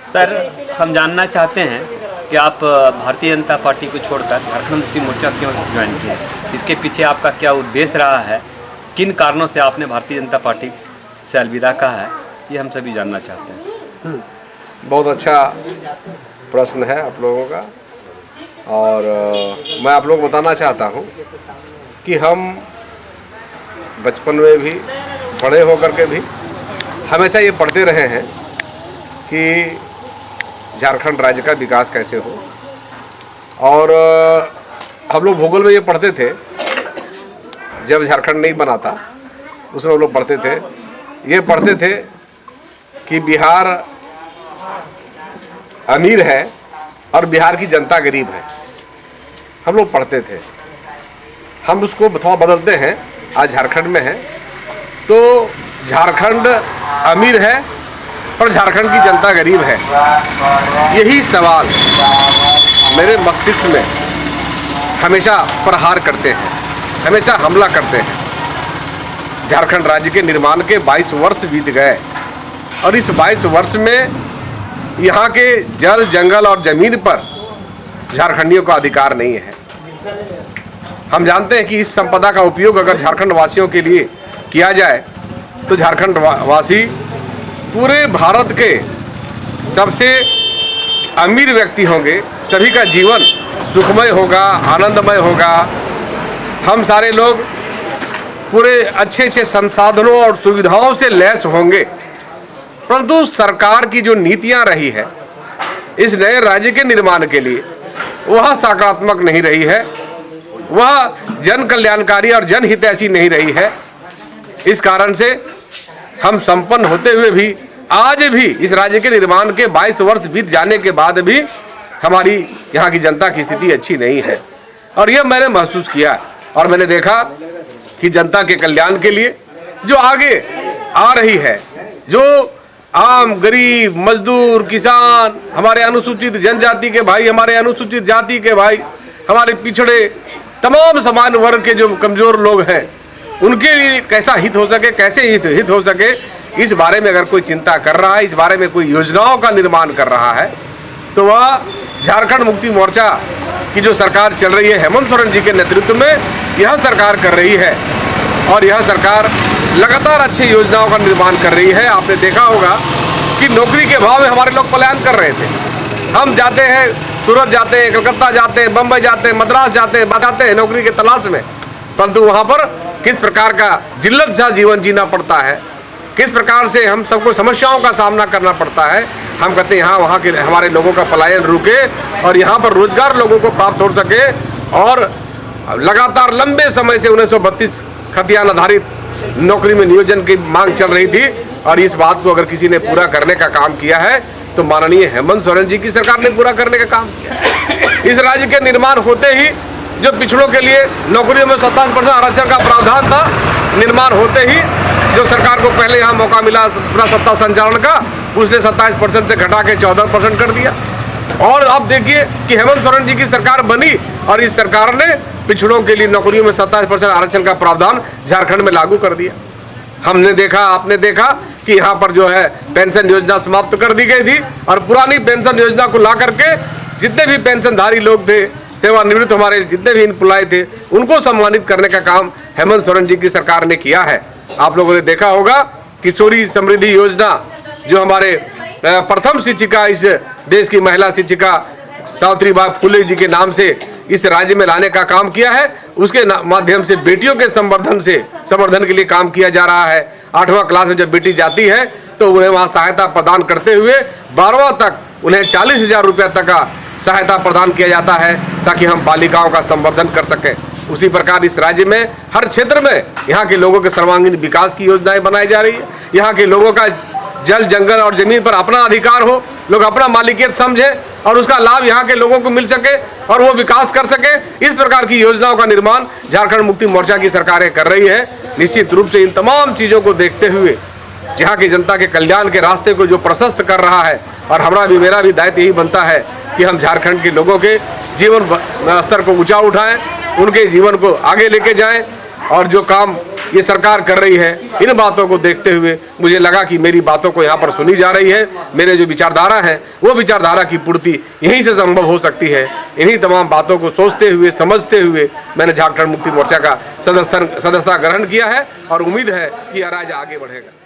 Sir, हम जानना चाहते हैं कि आप भारतीय जनता पार्टी को छोड़कर झारखंड मुक्ति मोर्चा क्यों ज्वाइन किया? इसके पीछे आपका क्या उद्देश्य रहा है? किन कारणों से आपने भारतीय जनता पार्टी से अलविदा कहा है, ये हम सभी जानना चाहते हैं। बहुत अच्छा प्रश्न है आप लोगों का। और मैं आप लोग बताना चाहता हूँ कि हम बचपन में भी, बड़े होकर के भी हमेशा ये पढ़ते रहे हैं कि झारखंड राज्य का विकास कैसे हो। और हम लोग भूगोल में ये पढ़ते थे, जब झारखंड नहीं बना था उसमें हम लोग पढ़ते थे, ये पढ़ते थे कि बिहार अमीर है और बिहार की जनता गरीब है। हम लोग पढ़ते थे। हम उसको थोड़ा बदलते हैं, आज झारखंड में है तो झारखंड अमीर है पर झारखंड की जनता गरीब है। यही सवाल मेरे मस्तिष्क में हमेशा प्रहार करते हैं, हमेशा हमला करते हैं। झारखंड राज्य के निर्माण के 22 वर्ष बीत गए और इस 22 वर्ष में यहाँ के जल, जंगल और जमीन पर झारखंडियों का अधिकार नहीं है। हम जानते हैं कि इस संपदा का उपयोग अगर झारखंड वासियों के लिए किया जाए तो झारखंड वासी पूरे भारत के सबसे अमीर व्यक्ति होंगे, सभी का जीवन सुखमय होगा, आनंदमय होगा। हम सारे लोग पूरे अच्छे संसाधनों और सुविधाओं से लैस होंगे। परंतु सरकार की जो नीतियां रही है इस नए राज्य के निर्माण के लिए, वह सकारात्मक नहीं रही है, वह जन कल्याणकारी और जनहितैषी नहीं रही है। इस कारण से हम संपन्न होते हुए भी आज भी इस राज्य के निर्माण के 22 वर्ष बीत जाने के बाद भी हमारी यहाँ की जनता की स्थिति अच्छी नहीं है। और यह मैंने महसूस किया और मैंने देखा कि जनता के कल्याण के लिए जो आगे आ रही है, जो आम, गरीब, मजदूर, किसान, हमारे अनुसूचित जनजाति के भाई, हमारे अनुसूचित जाति के भाई, हमारे पिछड़े तमाम समान वर्ग के जो कमजोर लोग हैं, उनके लिए कैसा हित हो सके, कैसे हित हो सके, इस बारे में अगर कोई चिंता कर रहा है, इस बारे में कोई योजनाओं का निर्माण कर रहा है, तो वह झारखंड मुक्ति मोर्चा की जो सरकार चल रही है हेमंत सोरेन जी के नेतृत्व में, यह सरकार कर रही है। और यह सरकार लगातार अच्छी योजनाओं का निर्माण कर रही है। आपने देखा होगा कि नौकरी के भाव में हमारे लोग पलायन कर रहे थे। हम जाते हैं, सूरत जाते हैं, कलकत्ता जाते हैं, बम्बई जाते हैं, मद्रास जाते हैं नौकरी के तलाश में, परंतु वहाँ पर किस प्रकार का जिल्लत सा जीवन जीना पड़ता है, किस प्रकार से हम सबको समस्याओं का सामना करना पड़ता है। हम कहते हैं यहाँ वहाँ के हमारे लोगों का पलायन रुके और यहाँ पर रोजगार लोगों को प्राप्त हो सके। और लगातार लंबे समय से 1932 खतियान आधारित नौकरी में नियोजन की मांग चल रही थी और इस बात को अगर किसी ने पूरा करने का काम किया है तो माननीय हेमंत सोरेन जी की सरकार ने पूरा करने का काम किया है। इस राज्य के निर्माण होते ही जो पिछड़ों के लिए नौकरियों में 27% आरक्षण का प्रावधान था, निर्माण होते ही जो सरकार को पहले यहाँ मौका मिला अपना सत्ता संचालन का, उसने 27% से घटा के 14% कर दिया। और अब देखिए कि हेमंत सोरेन जी की सरकार बनी और इस सरकार ने पिछड़ों के लिए नौकरियों में 27% आरक्षण का प्रावधान झारखंड में लागू कर दिया। हमने देखा, आपने देखा कि यहाँ पर जो है पेंशन योजना समाप्त कर दी गई थी और पुरानी पेंशन योजना को ला करके जितने भी पेंशनधारी लोग थे, सेवानिवृत्त हमारे जितने भी एम्प्लॉय थे, उनको सम्मानित करने का काम हेमंत सोरेन जी की सरकार ने किया है। आप लोगों ने देखा होगा किशोरी समृद्धि योजना, जो हमारे प्रथम शिक्षिका, इस देश की महिला शिक्षिका सावित्रीबाई फुले जी के नाम से इस राज्य में लाने का काम किया है। उसके माध्यम से बेटियों के संवर्धन के लिए काम किया जा रहा है। 8वां क्लास में जब बेटी जाती है तो उन्हें वहाँ सहायता प्रदान करते हुए 12वां तक उन्हें 40,000 रुपया तक का सहायता प्रदान किया जाता है ताकि हम बालिकाओं का संवर्धन कर सकें। उसी प्रकार इस राज्य में हर क्षेत्र में यहाँ के लोगों के सर्वांगीण विकास की योजनाएं बनाई जा रही है। यहाँ के लोगों का जल, जंगल और जमीन पर अपना अधिकार हो, लोग अपना मालिकियत समझे और उसका लाभ यहाँ के लोगों को मिल सके और वो विकास कर सके। इस प्रकार की योजनाओं का निर्माण झारखंड मुक्ति मोर्चा की सरकारें कर रही है। निश्चित रूप से इन तमाम चीज़ों को देखते हुए यहाँ की जनता के कल्याण के रास्ते को जो प्रशस्त कर रहा है, और मेरा भी दायित्व यही बनता है कि हम झारखंड के लोगों के जीवन स्तर को ऊंचा उठाएं, उनके जीवन को आगे लेके जाएं और जो काम ये सरकार कर रही है, इन बातों को देखते हुए मुझे लगा कि मेरी बातों को यहाँ पर सुनी जा रही है। मेरे जो विचारधारा है वो विचारधारा की पूर्ति यहीं से संभव हो सकती है। इन्हीं तमाम बातों को सोचते हुए समझते हुए मैंने झारखंड मुक्ति मोर्चा का सदस्यता ग्रहण किया है और उम्मीद है कि यह राज्य आगे बढ़ेगा।